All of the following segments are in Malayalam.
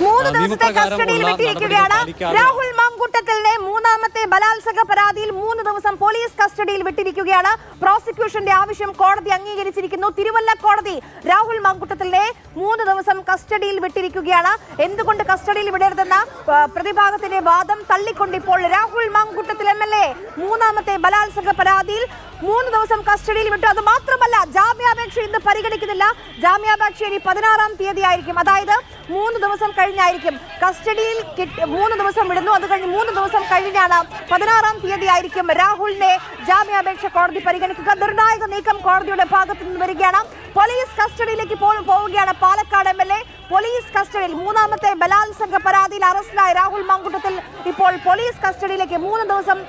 3 ദിവസത്തെ കസ്റ്റഡിയിൽ വിട്ടിരിക്കുകയാണ്. രാഹുൽ മാങ്കൂട്ടത്തിലിനെ മൂന്നാമത്തെ ബലാത്സംഗ പരാതിയിൽ 3 ദിവസം പോലീസ് കസ്റ്റഡിയിൽ വിട്ടിരിക്കുകയാണ്. പ്രോസിക്യൂഷന്റെ ആവശ്യം കോടതി അംഗീകരിച്ചിരിക്കുന്നു. തിരുവല്ല കോടതി രാഹുൽ മാങ്കൂട്ടത്തിലിനെ 3 ദിവസം കസ്റ്റഡിയിൽ വിട്ടിരിക്കുകയാണ്. എന്തുകൊണ്ട് കസ്റ്റഡിയിൽ വിടരുതെന്ന പ്രതിഭാഗത്തിന്റെ വാദം തള്ളിക്കൊണ്ട് ഇപ്പോൾ രാഹുൽ മാങ്കൂട്ടത്തിൽ MLA മൂന്നാമത്തെ ബലാത്സംഗ പരാതിയിൽ 3 ദിവസം കസ്റ്റഡിയിൽ വിട്ടു. അത് മാത്രമല്ല, ജാമ്യാപേക്ഷ ഇന്ന് പരിഗണിക്കുന്നില്ല. ജാമ്യാപേക്ഷ ഇനി 16-ാം തീയതി ആയിരിക്കും. അതായത് 3 ദിവസം കഴിഞ്ഞായിരിക്കും കസ്റ്റഡിയിൽ 3 ദിവസം വിടുന്നു. അത് കഴിഞ്ഞ് 3 ദിവസം കഴിഞ്ഞാണ് 16-ാം തീയതി ആയിരിക്കും രാഹുലിനെ ജാമ്യാപേക്ഷ കോടതി പരിഗണിക്കുക. നിർണായക നീക്കം കോടതിയുടെ ഭാഗത്തു നിന്ന് വരികയാണ്. പോലീസ് കസ്റ്റഡിയിലേക്ക് പോവുകയാണ് പാലക്കാട് MLA. പോലീസ് കസ്റ്റഡിയിൽ മൂന്നാമത്തെ ബലാത്സംഗ പരാതിയിൽ അറസ്റ്റിലായ രാഹുൽ മാങ്കൂട്ടത്തിൽ ഇപ്പോൾ പോലീസ് കസ്റ്റഡിയിലേക്ക് 3 ദിവസം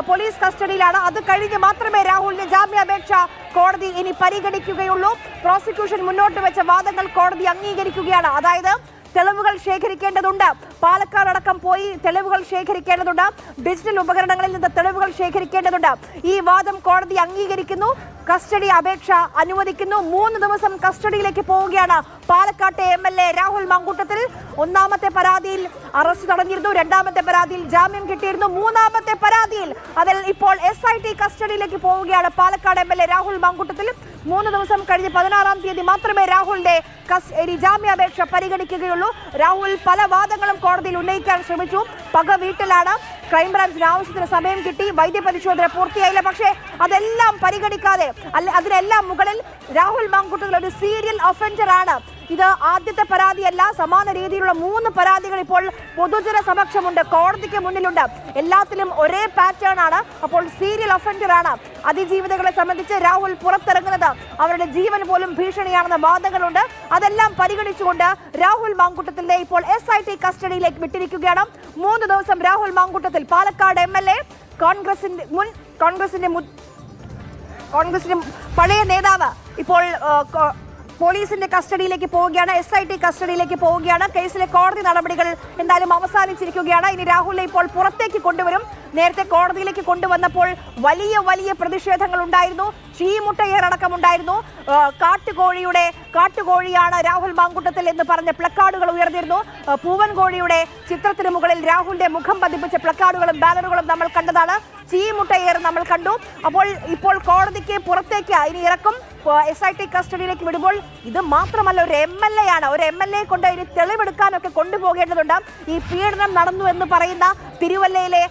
പോലീസ് കസ്റ്റഡിയിലാണ്. അത് കഴിഞ്ഞ് മാത്രമേ രാഹുലിന്റെ ജാമ്യാപേക്ഷ കോടതി ഇനി പരിഗണിക്കുകയുള്ളൂ. പ്രോസിക്യൂഷൻ മുന്നോട്ട് വെച്ച വാദങ്ങൾ കോടതി അംഗീകരിക്കുകയാണ്. അതായത് തെളിവുകൾ ശേഖരിക്കേണ്ടതുണ്ട്. പാലക്കാട് അടക്കം പോയി തെളിവുകൾ ശേഖരിക്കേണ്ടതുണ്ട്. ഡിജിറ്റൽ ഉപകരണങ്ങളിൽ നിന്ന് തെളിവുകൾ ശേഖരിക്കേണ്ടതുണ്ട്. ഈ വാദം കോടതി അംഗീകരിക്കുന്നു. കസ്റ്റഡി അപേക്ഷ അനുവദിക്കുന്നു. 3 ദിവസം കസ്റ്റഡിയിലേക്ക് പോവുകയാണ് പാലക്കാട്ടെ MLA രാഹുൽ മാങ്കൂട്ടത്തിൽ. ഒന്നാമത്തെ പരാതിയിൽ അറസ്റ്റ് തടഞ്ഞിരുന്നു. രണ്ടാമത്തെ പരാതിയിൽ ജാമ്യം കിട്ടിയിരുന്നു. മൂന്നാമത്തെ പരാതിയിൽ അതിൽ ഇപ്പോൾ SIT കസ്റ്റഡിയിലേക്ക് പോവുകയാണ് പാലക്കാട് MLA രാഹുൽ മാങ്കൂട്ടത്തിൽ. 3 ദിവസം കഴിഞ്ഞ് 16-ാം തീയതി മാത്രമേ രാഹുലിന്റെ ജാമ്യാപേക്ഷ പരിഗണിക്കുകയുള്ളൂ. രാഹുൽ പല വാദങ്ങളും കോടതിയിൽ ഉന്നയിക്കാൻ ശ്രമിച്ചു. പക വീട്ടിലാണ്. ക്രൈംബ്രാഞ്ചിന് ആവശ്യത്തിന് സമയം കിട്ടി. വൈദ്യപരിശോധന പൂർത്തിയായില്ല. പക്ഷേ അതെല്ലാം പരിഗണിക്കാതെ അതിനെല്ലാം മുകളിൽ രാഹുൽ മാങ്കൂട്ടത്തിൽ ഒരു സീരിയൽ ഒഫൻഡർ ആണ്. ഇത് ആദ്യത്തെ പരാതിയല്ല. സമാന രീതിയിലുള്ള 3 പരാതികൾ ഇപ്പോൾ പൊതുജന സമക്ഷമുണ്ട്, കോടതിക്ക് മുന്നിലുണ്ട്. എല്ലാത്തിലും ഒരേ പാറ്റേൺ ആണ്. അപ്പോൾ സീരിയൽ ഒഫൻഡർ ആണ്. അതിജീവിതകളെ സംബന്ധിച്ച് രാഹുൽ പുറത്തിറങ്ങുന്നത് അവരുടെ ജീവൻ പോലും ഭീഷണിയാണെന്ന വാദങ്ങളുണ്ട്. അതെല്ലാം പരിഗണിച്ചുകൊണ്ട് രാഹുൽ മാങ്കൂട്ടത്തിലെ ഇപ്പോൾ SIT കസ്റ്റഡിയിലേക്ക് വിട്ടിരിക്കുകയാണ്. 3 ദിവസം രാഹുൽ മാങ്കൂട്ടത്തിൽ പാലക്കാട് MLA കോൺഗ്രസിന്റെ പഴയ നേതാവ് ഇപ്പോൾ പോലീസിന്റെ കസ്റ്റഡിയിലേക്ക് പോവുകയാണ്. SIT കസ്റ്റഡിയിലേക്ക് പോവുകയാണ്. കേസിലെ കോടതി നടപടികൾ എന്തായാലും അവസാനിച്ചിരിക്കുകയാണ്. ഇനി രാഹുലിനെ ഇപ്പോൾ പുറത്തേക്ക് കൊണ്ടുവരും. നേരത്തെ കോടതിയിലേക്ക് കൊണ്ടുവന്നപ്പോൾ വലിയ പ്രതിഷേധങ്ങൾ ഉണ്ടായിരുന്നു. ചീമുട്ടയേറടക്കം ഉണ്ടായിരുന്നു. കാട്ടുകോഴിയാണ് രാഹുൽ മാങ്കൂട്ടത്തിൽ എന്ന് പറഞ്ഞ പ്ലക്കാർഡുകൾ ഉയർന്നിരുന്നു. പൂവൻ കോഴിയുടെ ചിത്രത്തിന് മുകളിൽ രാഹുലിന്റെ മുഖം പതിപ്പിച്ച പ്ലക്കാർഡുകളും ബാനറുകളും നമ്മൾ കണ്ടതാണ്. ചീമുട്ടയേർ നമ്മൾ കണ്ടു. അപ്പോൾ ഇപ്പോൾ കോടതിക്ക് പുറത്തേക്ക് ഇനി ഇറക്കും. SIT കസ്റ്റഡിയിലേക്ക് വിടുമ്പോൾ ഇത് മാത്രമല്ല, ഒരു MLA ആണ്. ഒരു MLA കൊണ്ട് ഇനി തെളിവെടുക്കാനൊക്കെ കൊണ്ടുപോകേണ്ടതുണ്ട്. ഈ പീഡനം നടന്നു എന്ന് പറയുന്ന തിരുവല്ലയിലെ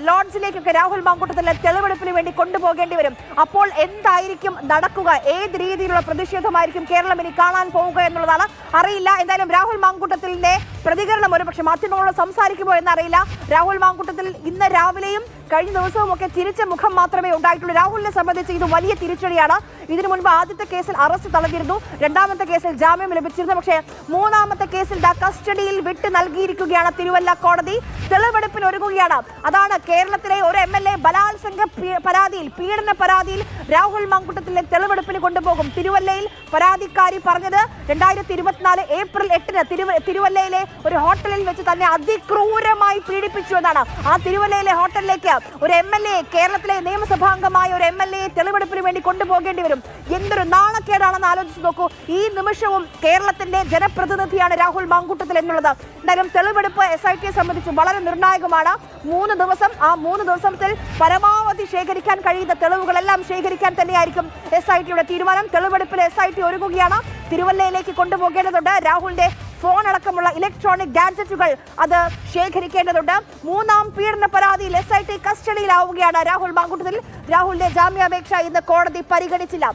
ലോഡ്ജിലേക്കൊക്കെ രാഹുൽ മാങ്കൂട്ടത്തിലെ തെളിവെടുപ്പിന് വേണ്ടി കൊണ്ടുപോകേണ്ടി വരും. അപ്പോൾ എന്തായിരിക്കും നടക്കുക? ഏത് രീതിയിലുള്ള പ്രതിഷേധമായിരിക്കും കേരളം ഇനി കാണാൻ പോവുക എന്നുള്ളതാണ് അറിയില്ല. എന്തായാലും രാഹുൽ മാങ്കൂട്ടത്തിലെ പ്രതികരണം ഒരുപക്ഷെ മാധ്യമങ്ങളോട് സംസാരിക്കുമോ എന്നറിയില്ല. രാഹുൽ മാങ്കൂട്ടത്തിൽ ഇന്ന് രാവിലെയും കഴിഞ്ഞ ദിവസവും ഒക്കെ ചിരിച്ച മുഖം മാത്രമേ ഉണ്ടായിട്ടുള്ളൂ. രാഹുലിനെ സംബന്ധിച്ച് ഇത് വലിയ തിരിച്ചടിയാണ്. ഇതിനു മുൻപ് ആദ്യത്തെ കേസിൽ അറസ്റ്റ് തടഞ്ഞിരുന്നു. രണ്ടാമത്തെ കേസിൽ ജാമ്യം ലഭിച്ചിരുന്നു. പക്ഷേ മൂന്നാമത്തെ കേസിൽ കസ്റ്റഡിയിൽ വിട്ട് നൽകിയിരിക്കുകയാണ് തിരുവല്ല കോടതി. തെളിവെടുപ്പിന് ഒരുങ്ങുകയാണ്. അതാണ് കേരളത്തിലെ ഒരു MLA ബലാത്സംഗ പരാതിയിൽ, പീഡന പരാതിയിൽ രാഹുൽ മാങ്കൂട്ടത്തിലെ തെളിവെടുപ്പിന് കൊണ്ടുപോകും. തിരുവല്ലയിൽ പരാതിക്കാരി പറഞ്ഞത് 2024 ഏപ്രിൽ 8-ന് തിരുവല്ലയിലെ ഒരു ഹോട്ടലിൽ വെച്ച് തന്നെ അതിക്രൂരമായി പീഡിപ്പിച്ചു എന്നാണ്. ആ തിരുവല്ലയിലെ ഹോട്ടലിലേക്ക് ഒരു MLA, കേരളത്തിലെ നിയമസഭാംഗമായ ഒരു MLA തെളിവെടുപ്പിന് വേണ്ടി കൊണ്ടുപോകേണ്ടി വരും. എന്തൊരു നാണക്കേടാണെന്ന് ആലോചിച്ച് നോക്കൂ. ഈ നിമിഷവും കേരളത്തിന്റെ ജനപ്രതിനിധിയാണ് രാഹുൽ മാങ്കൂട്ടത്തിൽ എന്നുള്ളത്. എന്തായാലും തെളിവെടുപ്പ് SIT സംബന്ധിച്ച് വളരെ നിർണായകമാണ്. 3 ദിവസം, ആ 3 ദിവസത്തിൽ പരമാവധി ശേഖരിക്കാൻ കഴിയുന്ന തെളിവുകളെല്ലാം ശേഖരിക്കാൻ തന്നെയായിരിക്കും SITയുടെ തീരുമാനം. തെളിവെടുപ്പിൽ SIT ഒരുങ്ങുകയാണ്. തിരുവല്ലയിലേക്ക് കൊണ്ടുപോകേണ്ടതുണ്ട്. രാഹുലിന്റെ ഫോൺ അടക്കമുള്ള ഇലക്ട്രോണിക് ഗാഡ്ജറ്റുകൾ അത് ശേഖരിക്കേണ്ടതുണ്ട്. 3-ാം പീഡന പരാതിയിൽ SIT കസ്റ്റഡിയിലാവുകയാണ് രാഹുൽ മാങ്കൂട്ടത്തിൽ. രാഹുലിന്റെ ജാമ്യാപേക്ഷ ഇന്ന് കോടതി പരിഗണിച്ചില്ല.